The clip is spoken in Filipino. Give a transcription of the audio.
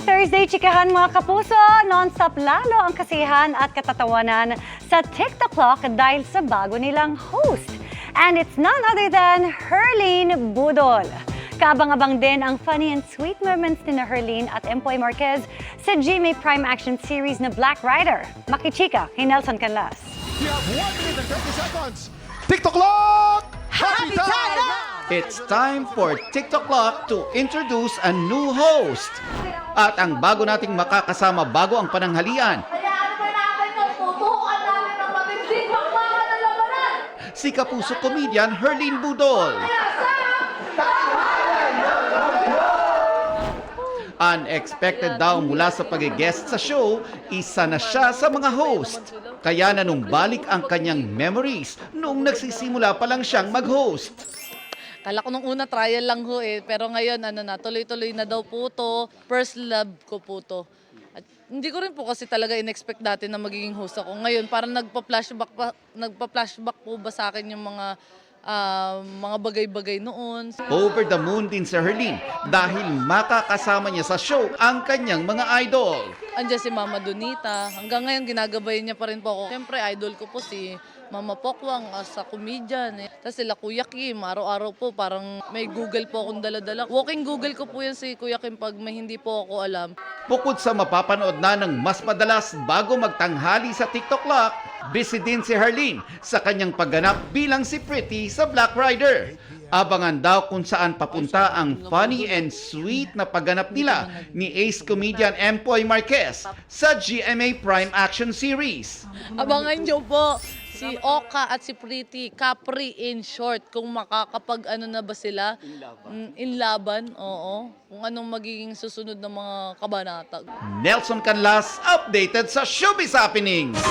Thursday, chikahan mga kapuso! Non-stop lalo ang kasiyahan at katatawanan sa TikTok Clock dahil sa bago nilang host. And it's none other than Herlene Budol. Kaabang-abang din ang funny and sweet moments ni Herlene at Empoy Marquez sa GMA Prime Action series na Black Rider. Makichika kay Nelson Canlas. You have 1 minute and 30 seconds. TikTok Clock! Happy time! It's time for TikTok Clock to introduce a new host. At ang bago nating makakasama bago ang pananghalian, Hayaan pa natin yung tutukan namin ng matinding bakbakan ng labanan! si kapuso comedian Herlene Budol. Unexpected daw mula sa pag-guest sa show, isa na siya sa mga host. Kaya nanumbalik ang kanyang memories noong nagsisimula pa lang siyang mag-host. Kala ko nung una trial lang ho pero ngayon tuloy-tuloy na daw po to. First love ko po to. At hindi ko rin po kasi talaga in-expect dati na magiging host ako. Ngayon parang nagpa-flashback po ba sa akin yung mga bagay-bagay noon. Over the moon din si Herlene dahil makakasama niya sa show ang kanyang mga idol. Andiyan si Mama Donita. Hanggang ngayon ginagabayan niya pa rin po ako. Siyempre idol ko po si Mama Pokwang sa comedian. Tapos sila Kuya Kim, araw-araw po parang may Google po akong dala-dala. Walking Google ko po yan si Kuya Kim pag may hindi po ako alam. Bukod sa mapapanood na ng mas madalas bago magtanghali sa TikTok Clock, busy din si Herlene sa kanyang pagganap bilang si Pretty sa Black Rider. Abangan daw kung saan papunta ang funny and sweet na pagganap nila ni ace comedian Empoy Marquez sa GMA Prime Action series. Abangan nyo po si Oka at si Pretty, Capri in short, kung makakapag na ba sila, in laban, oo. Kung anong magiging susunod na mga kabanata. Nelson Canlas, updated sa Showbiz Happenings.